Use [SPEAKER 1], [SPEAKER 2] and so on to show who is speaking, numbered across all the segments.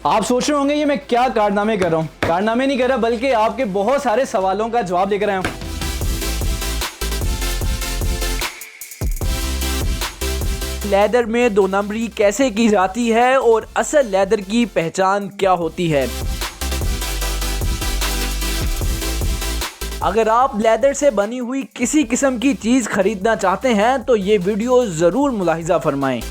[SPEAKER 1] आप सोच रहे होंगे ये मैं क्या कारनामे कर रहा हूँ। कारनामे नहीं कर रहा, बल्कि आपके बहुत सारे सवालों का जवाब लेकर आया हूँ। लेदर में दो नंबरी कैसे की जाती है और असल लेदर की पहचान क्या होती है। अगर आप लेदर से बनी हुई किसी किस्म की चीज खरीदना चाहते हैं तो ये वीडियो जरूर मुलाहिजा फरमाएं।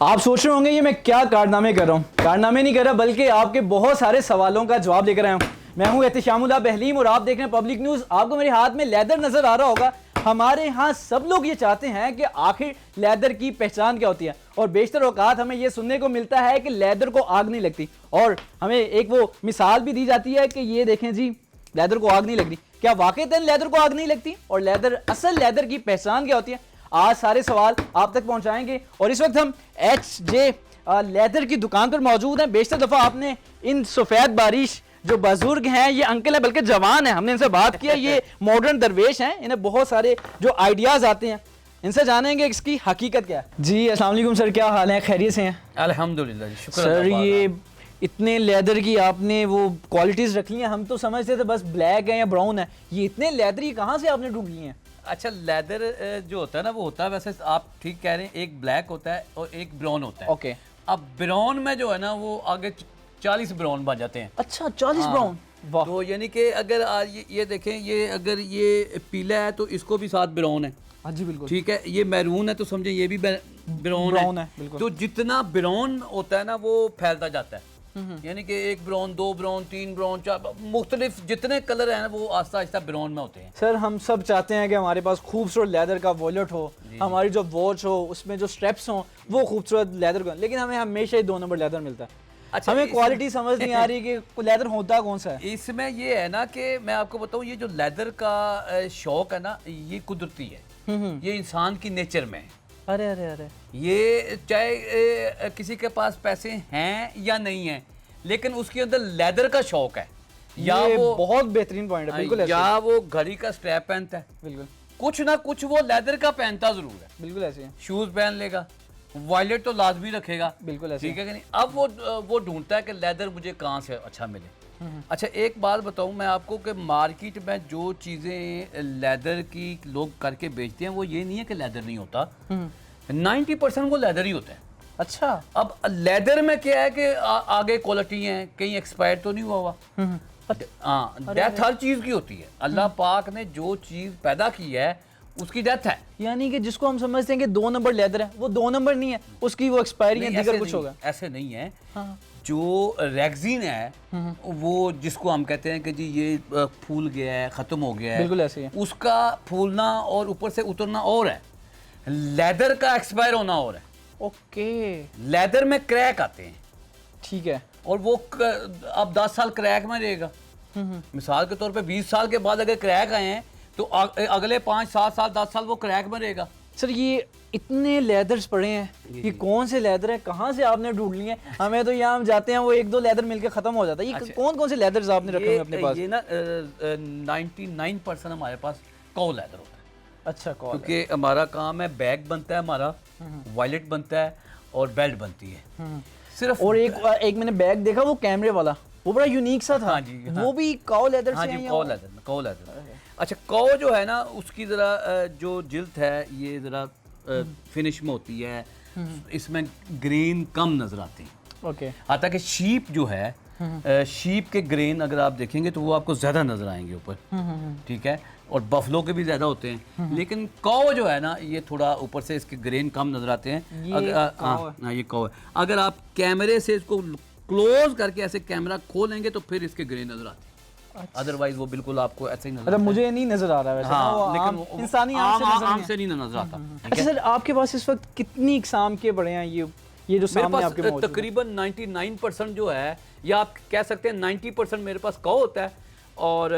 [SPEAKER 1] आप सोच रहे होंगे ये मैं क्या कारनामे कर रहा हूँ। कारनामे नहीं कर रहा, बल्कि आपके बहुत सारे सवालों का जवाब लेकर आया हूँ। मैं हूँ एहतिशामुल्लाह बहलीम और आप देख रहे हैं पब्लिक न्यूज़। आपको मेरे हाथ में लेदर नजर आ रहा होगा। हमारे यहाँ सब लोग ये चाहते हैं कि आखिर लेदर की पहचान क्या होती है, और बेशतर औकात हमें ये सुनने को मिलता है कि लेदर को आग नहीं लगती, और हमें एक वो मिसाल भी दी जाती है कि ये देखें जी, लेदर को आग नहीं लगती। क्या वाकईतन लेदर को आग नहीं लगती, और लेदर असल लेदर की पहचान क्या होती है? आज सारे सवाल आप तक पहुंचाएंगे। और इस वक्त हम HJ लेदर की दुकान पर मौजूद हैं। बेशतर दफ़ा आपने इन सफ़ेद बारिश जो बुजुर्ग हैं, ये अंकल हैं, बल्कि जवान हैं, हमने इनसे बात किया, ये मॉडर्न दरवेश हैं, इन्हें बहुत सारे जो आइडियाज़ आते हैं। इनसे जानेंगे इसकी हकीकत क्या है। जी अस्सलाम वालेकुम सर, क्या हाल है? खैरियत से हैं?
[SPEAKER 2] अल्हम्दुलिल्लाह जी, शुक्र
[SPEAKER 1] सर ये इतने लेदर की आपने वो क्वालिटीज़ रखी हैं, हम तो समझते थे बस ब्लैक है या ब्राउन है, ये इतने लेदर की कहाँ से आपने ढूंढ ली हैं?
[SPEAKER 2] अच्छा, लेदर जो होता है ना, वो होता है, वैसे आप ठीक कह रहे हैं, एक ब्लैक होता है और एक ब्राउन होता है।
[SPEAKER 1] ओके।
[SPEAKER 2] अब ब्राउन में जो है ना, वो आगे 40 ब्राउन बन जाते हैं।
[SPEAKER 1] अच्छा, 40 ब्राउन। वाह।
[SPEAKER 2] तो यानी कि अगर ये देखें, ये अगर ये पीला है तो इसको भी साथ ब्राउन है।
[SPEAKER 1] हाँ जी बिल्कुल
[SPEAKER 2] ठीक है, ये मैरून है तो समझे ये भी ब्राउन है।
[SPEAKER 1] बिल्कुल।
[SPEAKER 2] तो जितना ब्राउन होता है ना, वो फैलता जाता है। यानी कि एक ब्राउन, दो ब्राउन, तीन ब्राउन, चार मुख्तलिफ जितने कलर हैं वो आहिस्ता आहिस्ता ब्राउन में होते हैं।
[SPEAKER 1] सर हम सब चाहते हैं कि हमारे पास खूबसूरत लेदर का वॉलेट हो, हमारी जो वॉच हो उसमें जो स्ट्रैप्स हो वो खूबसूरत लेदर का, लेकिन हमें हमेशा ही 2 नंबर लेदर मिलता है।
[SPEAKER 2] अच्छा,
[SPEAKER 1] हमें क्वालिटी समझ नहीं आ रही कि लेदर होता कौन सा है।
[SPEAKER 2] इसमें ये है ना कि मैं आपको बताऊं, ये जो लेदर का शौक है ना, ये कुदरती है, ये इंसान की नेचर में है।
[SPEAKER 1] अरे अरे अरे,
[SPEAKER 2] ये चाहे किसी के पास पैसे हैं या नहीं हैं, लेकिन उसके अंदर लेदर का शौक है, या
[SPEAKER 1] ये
[SPEAKER 2] वो
[SPEAKER 1] बहुत बेहतरीन पॉइंट है। बिल्कुल ऐसे,
[SPEAKER 2] या वो घड़ी का स्ट्रैप पहनता है,
[SPEAKER 1] बिल्कुल
[SPEAKER 2] कुछ ना कुछ वो लेदर का पहनता जरूर है।
[SPEAKER 1] बिल्कुल ऐसे है।
[SPEAKER 2] शूज पहन लेगा, वॉलेट तो लाजमी रखेगा।
[SPEAKER 1] बिल्कुल ऐसे
[SPEAKER 2] ठीक है कि नहीं? अब वो ढूंढता है कि लेदर मुझे कहाँ से अच्छा मिले। अच्छा, एक बात बताऊं मैं आपको कि मार्केट में जो चीज़ें लेदर की लोग करके बेचते हैं, वो ये नहीं है कि लेदर नहीं होता। 90% वो लेदर ही होता है।
[SPEAKER 1] अच्छा।
[SPEAKER 2] अब लेदर में क्या है कि आगे क्वालिटी है, कहीं एक्सपायर तो नहीं हुआ हुआ। हाँ, डेथ हर चीज़ की होती है। अल्लाह पाक ने जो चीज़ पैदा की है उसकी डेथ है।
[SPEAKER 1] यानी कि जिसको हम समझते हैं कि 2 नंबर लेदर है, वो 2 नंबर नहीं है, उसकी वो एक्सपायरी है, दीगर कुछ होगा।
[SPEAKER 2] ऐसे नहीं है। हाँ। जो रेक्सिन है, वो जिसको हम कहते हैं कि जी ये फूल गया है, खत्म हो गया है,
[SPEAKER 1] बिल्कुल ऐसे ही है।
[SPEAKER 2] उसका फूलना और ऊपर से उतरना और है, लेदर का एक्सपायर होना और है।
[SPEAKER 1] ओके।
[SPEAKER 2] लेदर में क्रैक आते हैं।
[SPEAKER 1] ठीक है।
[SPEAKER 2] और वो अब 10 साल क्रैक में रहेगा। मिसाल के तौर पे 20 साल के बाद अगर क्रैक आए हैं तो अगले 5, 7 साल, 10 साल वो क्रैक में रहेगा।
[SPEAKER 1] सर ये इतने लेदर्स पड़े हैं, ये कौन से लेदर है, कहाँ से आपने ढूंढ लिए? हमें तो यहाँ हम जाते हैं वो 1-2 लेदर मिलके खत्म हो जाता है। ये
[SPEAKER 2] अच्छा,
[SPEAKER 1] कौन से लेदर्स आपने रखे हैं अपने पास?
[SPEAKER 2] ये ना 99% हमारे पास कौ लेदर होता है।
[SPEAKER 1] अच्छा,
[SPEAKER 2] क्योंकि हमारा काम है, बैग बनता है हमारा, वॉलेट बनता है और बेल्ट बनती है सिर्फ।
[SPEAKER 1] और एक मैंने बैग देखा, वो कैमरे वाला, वो बड़ा यूनिक सा था।
[SPEAKER 2] हाँ जी, हाँ।
[SPEAKER 1] वो भी काउ लेदर
[SPEAKER 2] हाँ
[SPEAKER 1] से
[SPEAKER 2] जी,
[SPEAKER 1] है?
[SPEAKER 2] कौ लेदर। अच्छा, कौ जो है ना, उसकी ज़रा जो जिल्द है ये ज़रा फिनिश में होती है, इसमें ग्रेन कम नज़र आते हैं।
[SPEAKER 1] ओके।
[SPEAKER 2] आता कि शीप जो है, शीप के ग्रेन अगर आप देखेंगे तो वो आपको ज़्यादा नज़र आएंगे ऊपर। ठीक है, और बफलो के भी ज़्यादा होते हैं, लेकिन कौ जो है ना, ये थोड़ा ऊपर से इसके ग्रेन कम नज़र आते हैं। हाँ, ये कौ है। अगर आप कैमरे से इसको क्लोज करके ऐसे कैमरा खोलेंगे तो फिर इसके ग्रेन नज़र आते हैं। अदरवाइज वो बिल्कुल आपको ऐसे ही नजर
[SPEAKER 1] अच्छा, मुझे नहीं नजर आ रहा है वैसे।
[SPEAKER 2] हाँ, लेकिन
[SPEAKER 1] इंसानी
[SPEAKER 2] आम से नहीं नजर आता।
[SPEAKER 1] अच्छा सर, आपके पास इस वक्त कितनी इकसाम के बड़े हैं ये जो सामने आपके मौजूद हैं?
[SPEAKER 2] तकरीबन 99% जो है, या आप कह सकते हैं 90% मेरे पास कौ होता है, और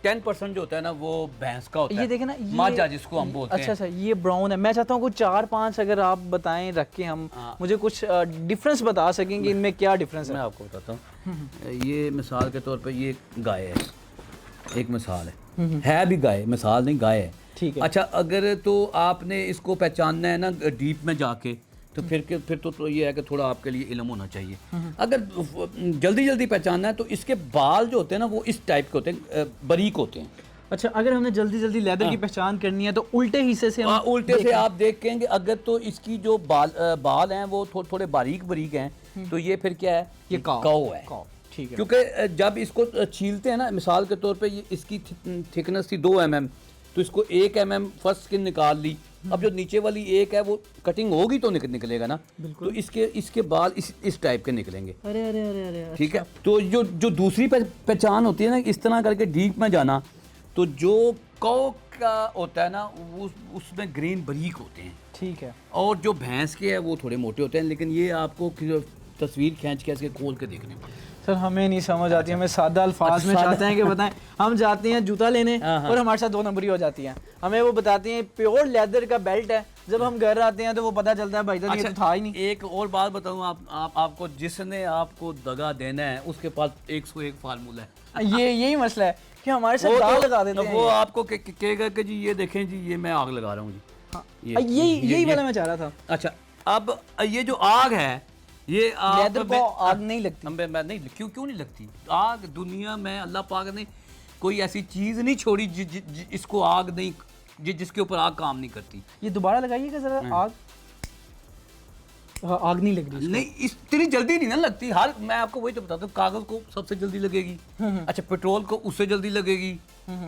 [SPEAKER 2] 10% जो होता है ना वो भैंस का होता है।
[SPEAKER 1] ये देखें ना,
[SPEAKER 2] माजा जिसको हम बोलते हैं।
[SPEAKER 1] अच्छा, ये ब्राउन है। मैं चाहता हूँ कुछ 4-5 अगर आप बताएं रख के, हम मुझे कुछ डिफरेंस बता सकेंगे इनमें क्या डिफरेंस है।
[SPEAKER 2] मैं आपको बताता हूँ। ये मिसाल के तौर पे ये गाय है, एक मिसाल है भी गाय, मिसाल नहीं, गाय है।
[SPEAKER 1] ठीक है।
[SPEAKER 2] अच्छा, अगर तो आपने इसको पहचानना है ना डीप में जाके तो फिर तो ये है कि थोड़ा आपके लिए इल्म होना चाहिए। अगर जल्दी जल्दी पहचानना है तो इसके बाल जो होते हैं ना वो इस टाइप के होते हैं, बारीक होते हैं।
[SPEAKER 1] अच्छा, अगर हमने जल्दी जल्दी लेदर की पहचान करनी है तो उल्टे हिस्से से हम
[SPEAKER 2] उल्टे से आप देखेंगे अगर तो इसकी जो बाल हैं वो थोड़े बारीक बारीक हैं, तो ये फिर क्या है,
[SPEAKER 1] ये
[SPEAKER 2] काऊ है।
[SPEAKER 1] ठीक है।
[SPEAKER 2] क्योंकि जब इसको छीलते हैं ना, मिसाल के तौर पे ये इसकी थिकनेस थी 2 mm, तो इसको 1 mm फर्स्ट स्किन निकाल ली। अब जो नीचे वाली एक है वो कटिंग होगी तो निकलेगा ना, तो इसके बाल इस टाइप के निकलेंगे।
[SPEAKER 1] अरे अरे अरे अरे,
[SPEAKER 2] ठीक है। तो जो दूसरी पहचान होती है ना, इस तरह करके डीप में जाना, तो जो कौ का होता है ना उसमें ग्रेन बारीक होते हैं।
[SPEAKER 1] ठीक है।
[SPEAKER 2] और जो भैंस के है वो थोड़े मोटे होते हैं, लेकिन ये आपको तस्वीर खींच के ऐसे खोल के देखने पड़ेगा।
[SPEAKER 1] सर हमें नहीं समझ आती, हमें सादा अल्फाज में चाहते हैं कि बताएं। हम जाते हैं जूता लेने और हमारे साथ 2 नंबरी हो जाती हैं। हमें वो बताती हैं प्योर लेदर का बेल्ट है, जब हम घर आते हैं तो वो पता चलता है भाई जान ये तो था ही नहीं।
[SPEAKER 2] एक और बात बताऊं आपको, जिसने आपको दगा देना है उसके पास 101 फार्मूला है।
[SPEAKER 1] यही मसला है कि हमारे साथ दाग लगा देते हैं।
[SPEAKER 2] वो आपको कहेगा कि जी ये देखें जी, ये मैं आग लगा रहा हूँ जी।
[SPEAKER 1] यही वाला मैं चाह रहा था।
[SPEAKER 2] अच्छा, अब ये जो आग है, ये
[SPEAKER 1] लेदर को आग नहीं लगती।
[SPEAKER 2] मैं नहीं, क्यों नहीं लगती आग? दुनिया में अल्लाह पाक ने कोई ऐसी चीज नहीं छोड़ी इसको आग नहीं, जिसके ऊपर आग काम नहीं करती।
[SPEAKER 1] ये दोबारा लगाइएगा जरा। आग नहीं लग रही
[SPEAKER 2] नहीं, इतनी जल्दी नहीं ना लगती। मैं आपको वही तो बताता हूँ, कागज को सबसे जल्दी लगेगी, अच्छा पेट्रोल को उससे जल्दी लगेगी,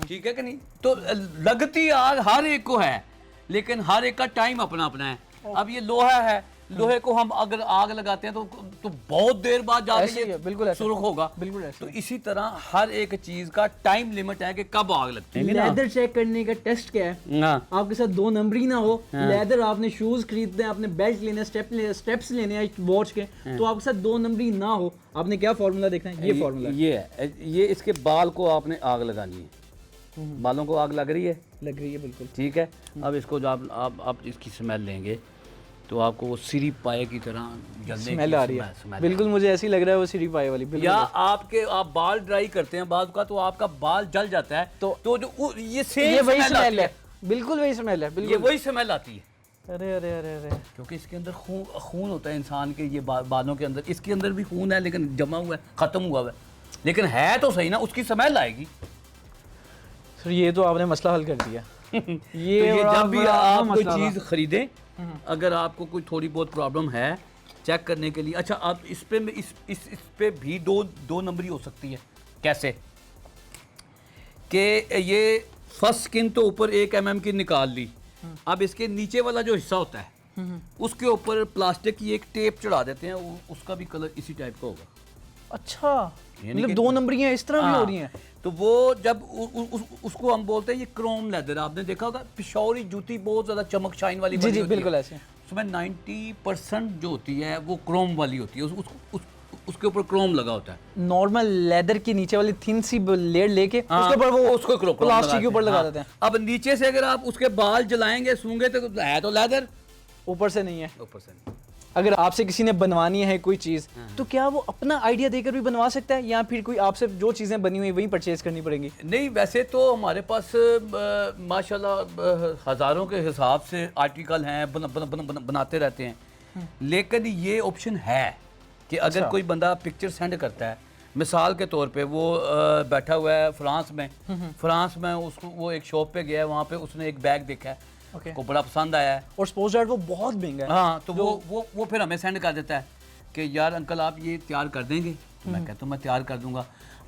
[SPEAKER 2] ठीक है कि नहीं? तो लगती आग हर एक को है, लेकिन हर एक का टाइम अपना अपना है। अब ये लोहा है, लोहे को हम अगर आग लगाते हैं तो बहुत देर बाद जाके ये
[SPEAKER 1] बिल्कुल
[SPEAKER 2] सुर्ख होगा।
[SPEAKER 1] बिल्कुल ऐसे।
[SPEAKER 2] तो इसी तरह हर एक चीज का टाइम लिमिट है कि कब आग लगती है।
[SPEAKER 1] लेदर चेक करने का टेस्ट क्या है? आपके साथ 2 नंबरी ना हो, लेदर आपने शूज खरीदते हैं, आपने बेल्ट लेने, स्टेप्स लेने हैं वॉच के, तो आपके साथ 2 नंबरी ना हो, आपने क्या फार्मूला देखना है? ये फार्मूला
[SPEAKER 2] ये है, ये इसके बाल को आपने आग लगानी है। बालों को आग लग रही है?
[SPEAKER 1] लग रही है बिल्कुल।
[SPEAKER 2] ठीक है। अब इसको जब आप इसकी स्मेल लेंगे तो आपको वो सिरी पाए की तरह जलने
[SPEAKER 1] स्मेल आ रही है। बिल्कुल मुझे ऐसी लग रहा है वो सिरी पाए वाली।
[SPEAKER 2] या आप बाल ड्राई करते हैं बाद का, तो आपका बाल जल जाता है, तो जो ये
[SPEAKER 1] वही स्मेल है। बिल्कुल वही स्मेल है। बिल्कुल
[SPEAKER 2] ये वही स्मेल आती है।
[SPEAKER 1] अरे अरे अरे अरे,
[SPEAKER 2] क्योंकि इसके अंदर खून होता है इंसान के, ये बालों के अंदर, इसके अंदर भी खून है लेकिन जमा हुआ है, खत्म हुआ है, लेकिन है तो सही ना, उसकी स्मेल आएगी।
[SPEAKER 1] सर ये तो आपने मसला हल कर दिया।
[SPEAKER 2] ये जब भी आप कोई चीज़ खरीदें, अगर आपको कोई थोड़ी बहुत प्रॉब्लम है चेक करने के लिए, अच्छा आप इस पे भी दो नंबरी हो सकती है। कैसे? कि ये फर्स्ट स्किन तो ऊपर 1 mm की निकाल ली, अब इसके नीचे वाला जो हिस्सा होता है उसके ऊपर प्लास्टिक की एक टेप चढ़ा देते हैं, उसका भी कलर इसी टाइप का होगा।
[SPEAKER 1] अच्छा, मतलब 2 नंबरियां इस तरह भी हो रही हैं।
[SPEAKER 2] तो वो जब उसको हम बोलते हैं ये क्रोम लेदर। आपने देखा होगा पिशौरी जूती बहुत ज्यादा चमक शाइन वाली
[SPEAKER 1] जी बिल्कुल ऐसे,
[SPEAKER 2] उसमें 90% जो होती है वो क्रोम वाली होती है, उसके ऊपर क्रोम लगा होता है।
[SPEAKER 1] नॉर्मल लेदर की नीचे वाली थिन सी लेयर लेके उसके ऊपर वो
[SPEAKER 2] उसको
[SPEAKER 1] प्लास्टिक के ऊपर लगा देते हैं।
[SPEAKER 2] अब नीचे से अगर आप उसके बाल जलाएंगे सूंगे तो है तो लेदर,
[SPEAKER 1] ऊपर से नहीं है।
[SPEAKER 2] ऊपर से नहीं।
[SPEAKER 1] अगर आपसे किसी ने बनवानी है कोई चीज़, तो क्या वो अपना आइडिया देकर भी बनवा सकता है, या फिर कोई आपसे जो चीज़ें बनी हुई वही परचेज करनी पड़ेंगी?
[SPEAKER 2] नहीं, वैसे तो हमारे पास माशाल्लाह हज़ारों के हिसाब से आर्टिकल हैं, बनाते रहते हैं, लेकिन ये ऑप्शन है कि अगर कोई बंदा पिक्चर सेंड करता है, मिसाल के तौर पे वो बैठा हुआ है फ्रांस में उसको वो एक शॉप पे गया है, वहाँ पे उसने एक बैग देखा है, को बड़ा पसंद आया है,
[SPEAKER 1] और सपोज दैट वो बहुत महंगा है।
[SPEAKER 2] हाँ, तो वो फिर हमें सेंड कर देता है कि यार अंकल आप ये तैयार कर देंगे? मैं कहता हूँ मैं तैयार कर दूंगा।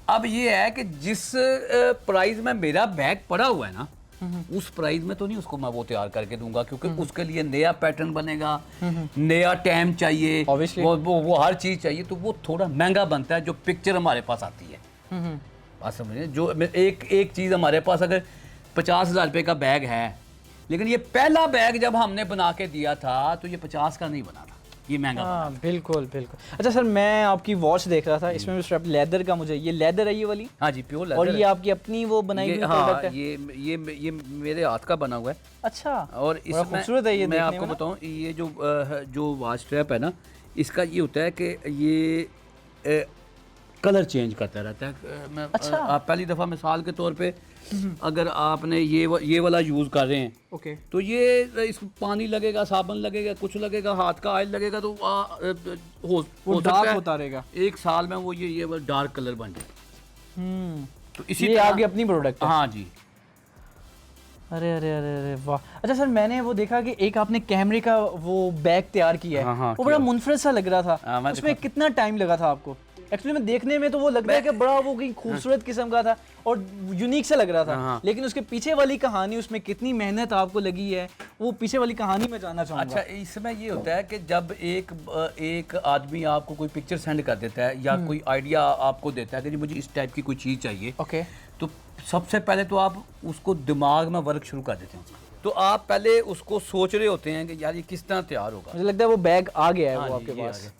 [SPEAKER 2] अब ये है कि जिस प्राइस में मेरा बैग पड़ा हुआ है ना, उस प्राइस में तो नहीं उसको मैं वो तैयार करके दूंगा, क्योंकि उसके लिए नया पैटर्न बनेगा, नया टाइम चाहिए, वो हर चीज़ चाहिए, तो वो थोड़ा महंगा बनता है जो पिक्चर हमारे पास आती है। बात समझिए, जो एक चीज़ हमारे पास अगर 50,000 रुपये का बैग है, लेकिन ये पहला बैग जब हमने बना के दिया था तो ये 50 का नहीं बना था, ये महंगा बना था।
[SPEAKER 1] बिल्कुल बिल्कुल। अच्छा सर, मैं आपकी वॉच देख रहा था, इसमें भी स्ट्रैप लेदर का, मुझे ये लेदर है ये वाली?
[SPEAKER 2] हाँ जी, प्योर लेदर।
[SPEAKER 1] और ये आपकी अपनी वो बनाई हुई प्रोडक्ट है?
[SPEAKER 2] ये मेरे हाथ का बना हुआ है।
[SPEAKER 1] अच्छा,
[SPEAKER 2] और इसमें
[SPEAKER 1] खूबसूरत है ये।
[SPEAKER 2] मैं आपको बताऊं, ये जो वॉच स्ट्रैप है ना, इसका ये होता है कि ये कलर चेंज करता रहता है। मैं
[SPEAKER 1] अच्छा।
[SPEAKER 2] आप पहली दफ़ा मिसाल के तौर पे अगर आपने ये वाला यूज़ कर रहे हैं
[SPEAKER 1] ओके
[SPEAKER 2] तो ये इसको पानी लगेगा, साबुन लगेगा, कुछ लगेगा, हाथ का ऑयल लगेगा तो हो
[SPEAKER 1] वो
[SPEAKER 2] सकता
[SPEAKER 1] डार्क
[SPEAKER 2] है
[SPEAKER 1] होता रहेगा।
[SPEAKER 2] एक साल में वो ये डार्क कलर बन जाए। तो इसी
[SPEAKER 1] ये
[SPEAKER 2] तरह
[SPEAKER 1] आपकी अपनी प्रोडक्ट है?
[SPEAKER 2] हाँ जी।
[SPEAKER 1] अरे अरे अरे अरे वाह। अच्छा सर, मैंने वो देखा कि एक आपने कैमरे का वो बैग तैयार किया है।
[SPEAKER 2] हाँ, हाँ,
[SPEAKER 1] वो बड़ा
[SPEAKER 2] किया।
[SPEAKER 1] मुनफरद सा लग रहा था।
[SPEAKER 2] मैं
[SPEAKER 1] उसमें कितना टाइम लगा था आपको? एक्चुअली में देखने में तो वो लग रहा है कि बड़ा वो कहीं खूबसूरत किस्म का था और यूनिक सा लग रहा था।
[SPEAKER 2] हाँ।
[SPEAKER 1] लेकिन उसके पीछे वाली कहानी, उसमें कितनी मेहनत आपको लगी है, वो पीछे वाली कहानी मैं जानना चाहूँगा।
[SPEAKER 2] अच्छा, इसमें ये होता है कि जब एक आदमी आपको कोई पिक्चर सेंड कर देता है या कोई आइडिया आपको देता है कि जी मुझे इस टाइप की कोई चीज़ चाहिए,
[SPEAKER 1] ओके।
[SPEAKER 2] तो सबसे पहले तो आप उसको दिमाग में वर्क शुरू कर देते हैं। तो आप पहले उसको सोच रहे होते हैं कि यार ये किस तरह तैयार होगा।
[SPEAKER 1] मुझे लगता है वो बैग आ गया है
[SPEAKER 2] हाँ
[SPEAKER 1] वो
[SPEAKER 2] जी,
[SPEAKER 1] आपके
[SPEAKER 2] ये
[SPEAKER 1] पास।
[SPEAKER 2] आ गया।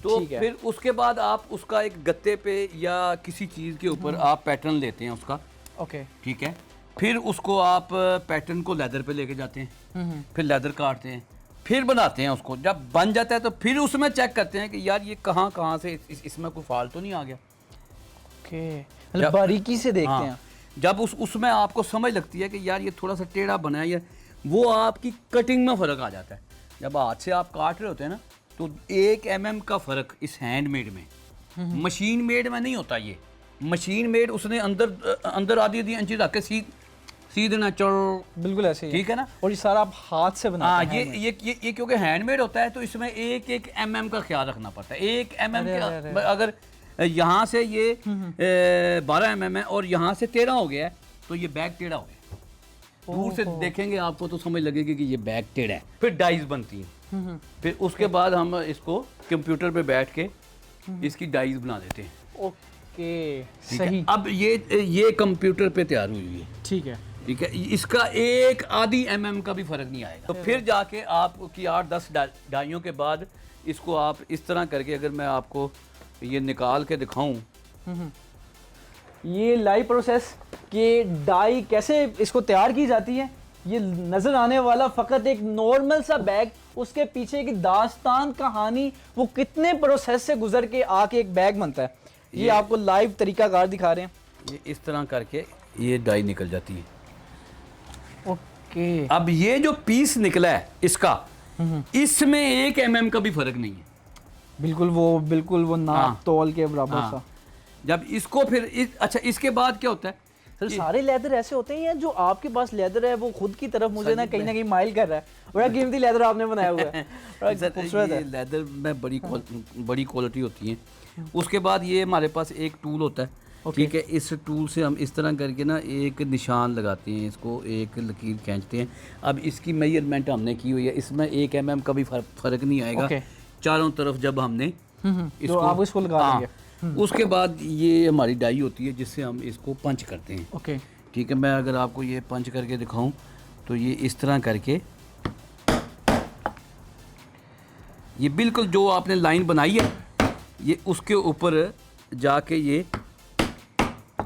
[SPEAKER 2] तो
[SPEAKER 1] ठीक है।
[SPEAKER 2] फिर उसके बाद आप उसका एक गत्ते पे या किसी चीज़ के ऊपर आप पैटर्न लेते हैं उसका,
[SPEAKER 1] ओके।
[SPEAKER 2] ठीक है। फिर उसको आप पैटर्न को लेदर पे लेके जाते हैं, फिर लेदर काटते हैं, फिर बनाते हैं उसको। जब बन जाता है तो फिर उसमें चेक करते हैं कि यार ये कहाँ से इसमें कोई फॉल्ट तो नहीं आ गया।
[SPEAKER 1] ओके, मतलब बारीकी से देखते
[SPEAKER 2] हाँ,
[SPEAKER 1] हैं।
[SPEAKER 2] जब उसमें आपको समझ लगती है कि यार ये थोड़ा सा टेढ़ा बना है, या वो आपकी कटिंग में फ़र्क आ जाता है। जब हाथ से आप काट रहे होते हैं ना, तो 1 mm का फ़र्क इस हैंडमेड में, मशीन मेड में नहीं होता। ये मशीन मेड उसने अंदर आधी इंची रख के सी देना, चल
[SPEAKER 1] बिल्कुल ऐसे ही है।
[SPEAKER 2] ठीक है ना।
[SPEAKER 1] और ये सारा आप हाथ से
[SPEAKER 2] हाँ,
[SPEAKER 1] बनाते हैं?
[SPEAKER 2] ये क्योंकि हैंडमेड होता है तो इसमें 1 mm का ख्याल रखना पड़ता है। 1 mm
[SPEAKER 1] अरे,
[SPEAKER 2] का अगर यहाँ से ये 12 mm है और यहाँ से 13 हो गया है तो ये बैग टेढ़ा हो गया। दूर से देखेंगे आपको तो समझ लगेगी कि ये बैग टेढ़ा है। फिर डाइज बनती हैं, फिर उसके बाद हम इसको कंप्यूटर पे बैठ के इसकी डाइज बना देते हैं।
[SPEAKER 1] ओके,
[SPEAKER 2] ठीक है?
[SPEAKER 1] सही।
[SPEAKER 2] अब ये कंप्यूटर पे तैयार हुई है,
[SPEAKER 1] ठीक है।
[SPEAKER 2] ठीक है। इसका 1 आधी mm का भी फर्क नहीं आएगा। तो फिर जाके आपकी 8-10 डाइयों के बाद इसको आप इस तरह करके, अगर मैं आपको ये निकाल के दिखाऊं,
[SPEAKER 1] ये लाइव प्रोसेस कि डाई कैसे इसको तैयार की जाती है, ये नज़र आने वाला फ़कत एक नॉर्मल सा बैग, उसके पीछे की दास्तान कहानी, वो कितने प्रोसेस से गुजर के आके एक बैग बनता है, ये आपको लाइव तरीकाकार दिखा रहे हैं।
[SPEAKER 2] ये इस तरह करके ये डाई निकल जाती है।
[SPEAKER 1] ओके।
[SPEAKER 2] अब ये जो पीस निकला है इसका, इसमें 1 mm का भी फर्क नहीं है।
[SPEAKER 1] बिल्कुल वो नाप
[SPEAKER 2] हाँ।
[SPEAKER 1] तौल के बराबर
[SPEAKER 2] हाँ।
[SPEAKER 1] सा।
[SPEAKER 2] जब इसको फिर अच्छा, इसके बाद क्या होता है?
[SPEAKER 1] सर सारे लेदर ऐसे होते हैं या जो आपके पास लेदर है वो खुद की तरफ मुझे ना कहीं माइल कर रहा है? बड़ा कीमती लेदर आपने बनाया हुआ है, बड़ा खूबसूरत है।
[SPEAKER 2] लेदर में बड़ी क्वालिटी होती है। उसके बाद ये हमारे पास एक टूल होता है, ठीक है। इस टूल से हम इस तरह करके ना एक निशान लगाते हैं, इसको एक लकीर खींचते हैं। अब इसकी मेजरमेंट हमने की हुई है, इसमें 1 mm का भी फर्क नहीं आएगा। चारों तरफ जब हमने
[SPEAKER 1] तो आप इसको लगा देंगे।
[SPEAKER 2] उसके बाद ये हमारी डाई होती है जिससे हम इसको पंच करते हैं।
[SPEAKER 1] ओके,
[SPEAKER 2] ठीक है। मैं अगर आपको ये पंच करके दिखाऊं तो ये इस तरह करके, ये बिल्कुल जो आपने लाइन बनाई है ये उसके ऊपर जाके ये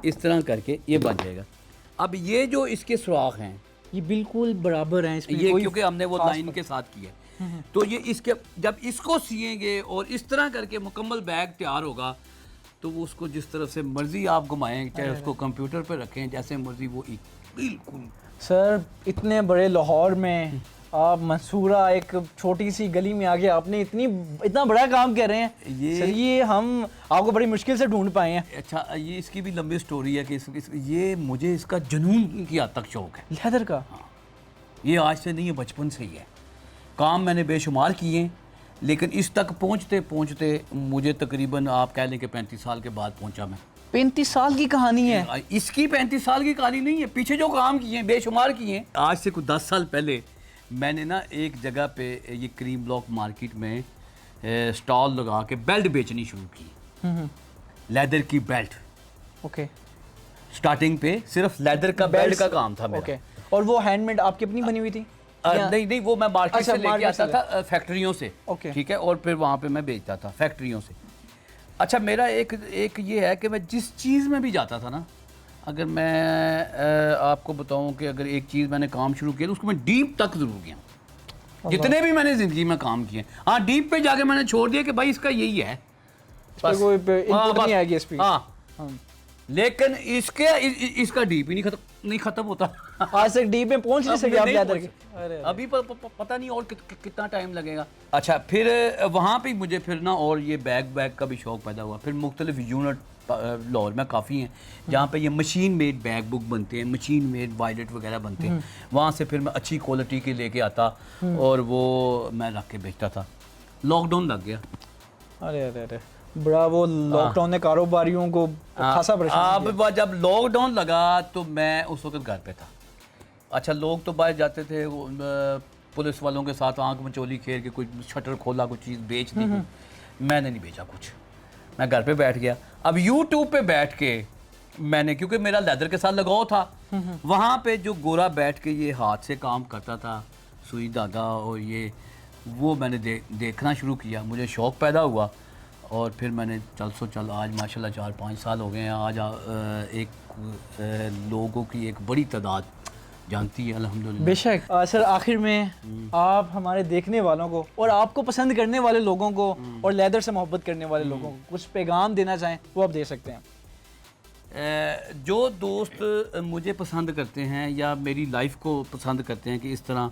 [SPEAKER 2] इस तरह करके ये बन जाएगा। अब ये जो इसके सुराख हैं
[SPEAKER 1] ये बिल्कुल बराबर हैं, इसमें
[SPEAKER 2] ये
[SPEAKER 1] कोई
[SPEAKER 2] क्योंकि हमने वो लाइन के साथ किया है, तो ये इसके जब इसको सिएंगे और इस तरह करके मुकम्मल बैग तैयार होगा तो वो उसको जिस तरफ से मर्जी आप घुमाएं, चाहे उसको कंप्यूटर पे रखें जैसे मर्जी, वो बिल्कुल।
[SPEAKER 1] सर इतने बड़े लाहौर में आप मंसूरा एक छोटी सी गली में आके आपने इतना बड़ा काम कर रहे हैं सर, ये हम आपको बड़ी मुश्किल से ढूंढ पाए हैं।
[SPEAKER 2] अच्छा, ये इसकी भी लंबी स्टोरी है कि ये मुझे इसका जुनून की हद तक शौक है
[SPEAKER 1] लेदर का।
[SPEAKER 2] हाँ, ये आज से नहीं है, बचपन से ही है। काम मैंने बेशुमार किए हैं, लेकिन इस तक पहुंचते पहुंचते मुझे तकरीबन आप कह लें कि 35 साल के बाद पहुंचा मैं।
[SPEAKER 1] 35 साल की कहानी है
[SPEAKER 2] इसकी? 35 साल की कहानी नहीं है, पीछे जो काम किए हैं बेशुमार किए हैं। आज से कुछ 10 साल पहले मैंने ना एक जगह पे ये क्रीम ब्लॉक मार्केट में स्टॉल लगा के बेल्ट बेचनी शुरू की, लेदर की बेल्ट।
[SPEAKER 1] ओके,
[SPEAKER 2] स्टार्टिंग पे सिर्फ लेदर का बेल्ट का काम था मेरा।
[SPEAKER 1] ओके, और वो हैंडमेड आपकी अपनी बनी हुई थी?
[SPEAKER 2] नहीं, वो मैं मार्केट
[SPEAKER 1] अच्छा,
[SPEAKER 2] से लेके
[SPEAKER 1] मार्केट
[SPEAKER 2] आता था, फैक्ट्रियों से।
[SPEAKER 1] ओके।
[SPEAKER 2] ठीक है, और फिर वहाँ पे मैं बेचता था फैक्ट्रियों से। अच्छा, मेरा एक ये है कि मैं जिस चीज़ में भी जाता था ना, अगर मैं आपको बताऊं कि अगर एक चीज़ मैंने काम शुरू किया तो उसको मैं डीप तक ज़रूर गया। जितने भी मैंने ज़िंदगी में काम किए, हाँ, डीप पे जाके मैंने छोड़ दिया कि भाई इसका यही है,
[SPEAKER 1] इस पे कोई इनपुट नहीं आएगी इस पे।
[SPEAKER 2] हाँ लेकिन इसका डीप ही नहीं खत्म होता।
[SPEAKER 1] आज तक डीप में पहुंच नहीं सके आप लेदर के।
[SPEAKER 2] अभी पता नहीं और कितना टाइम लगेगा। अच्छा फिर वहाँ पे मुझे फिर ना और ये बैग का भी शौक पैदा हुआ। फिर मुख्तलिफ यूनिट लाहौर में काफ़ी हैं जहाँ पे ये मशीन मेड बैग बुक बनते हैं, मशीन मेड वायलेट वगैरह बनते हैं। वहाँ से फिर मैं अच्छी क्वालिटी के लेके आता और वो मैं रख के बेचता था। लॉकडाउन लग गया।
[SPEAKER 1] अरे अरे अरे बड़ा वो लॉकडाउन ने कारोबारियों को खासा परेशान किया।
[SPEAKER 2] अब जब लॉकडाउन लगा तो मैं उस वक्त घर पे था। अच्छा लोग तो बाहर जाते थे पुलिस वालों के साथ आंख मचोली खेल के कोई शटर खोला कोई चीज़ बेच दी। मैंने नहीं बेचा कुछ, मैं घर पे बैठ गया। अब यूट्यूब पे बैठ के मैंने, क्योंकि मेरा लेदर के साथ लगाव था, वहाँ पे जो गोरा बैठ के ये हाथ से काम करता था सुई धागा और ये वो मैंने देखना शुरू किया। मुझे शौक़ पैदा हुआ और फिर मैंने चल आज माशाल्लाह 4-5 साल हो गए हैं। आज एक लोगों की एक बड़ी तादाद जानती है अल्हम्दुलिल्लाह।
[SPEAKER 1] बेशक। सर आखिर में आप हमारे देखने वालों को और आपको पसंद करने वाले लोगों को और लेदर से मोहब्बत करने वाले लोगों को कुछ पैगाम देना चाहें वो आप दे सकते हैं।
[SPEAKER 2] जो दोस्त मुझे पसंद करते हैं या मेरी लाइफ को पसंद करते हैं कि इस तरह,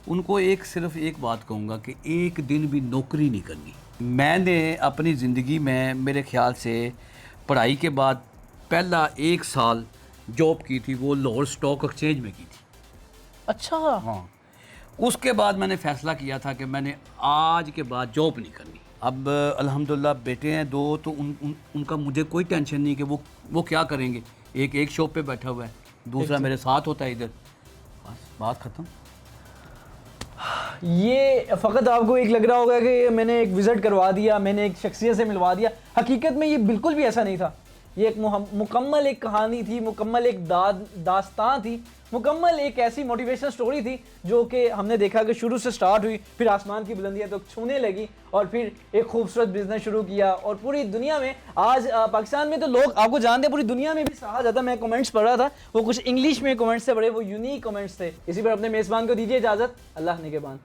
[SPEAKER 2] उनको सिर्फ एक बात कहूँगा कि एक दिन भी नौकरी नहीं करनी। मैंने अपनी ज़िंदगी में मेरे ख्याल से पढ़ाई के बाद पहला 1 साल जॉब की थी, वो लाहौर स्टॉक एक्सचेंज में की थी।
[SPEAKER 1] अच्छा।
[SPEAKER 2] हाँ उसके बाद मैंने फ़ैसला किया था कि मैंने आज के बाद जॉब नहीं करनी। अब अल्हम्दुलिल्लाह बेटे हैं 2 तो उनका मुझे कोई टेंशन नहीं कि वो क्या करेंगे। एक शॉप पे बैठा हुआ है, दूसरा मेरे साथ होता है इधर, बस बात ख़त्म।
[SPEAKER 1] ये फ़कत आपको एक लग रहा होगा कि मैंने एक विज़िट करवा दिया, मैंने एक शख्सियत से मिलवा दिया। हकीकत में ये बिल्कुल भी ऐसा नहीं था। ये एक मुकम्मल एक कहानी थी, मुकम्मल एक दास्तान थी, मुकम्मल एक ऐसी मोटिवेशनल स्टोरी थी जो कि हमने देखा कि शुरू से स्टार्ट हुई, फिर आसमान की बुलंदियां तो छूने लगी और फिर एक खूबसूरत बिजनेस शुरू किया। और पूरी दुनिया में आज पाकिस्तान में तो लोग आपको जानते हैं, पूरी दुनिया में भी सहा जाता। मैं कमेंट्स पढ़ रहा था, वो कुछ इंग्लिश में कमेंट्स थे, बड़े वो यूनिक कमेंट्स थे। इसी पर अपने मेज़बान को दीजिए इजाज़त। अल्लाह निगहबान।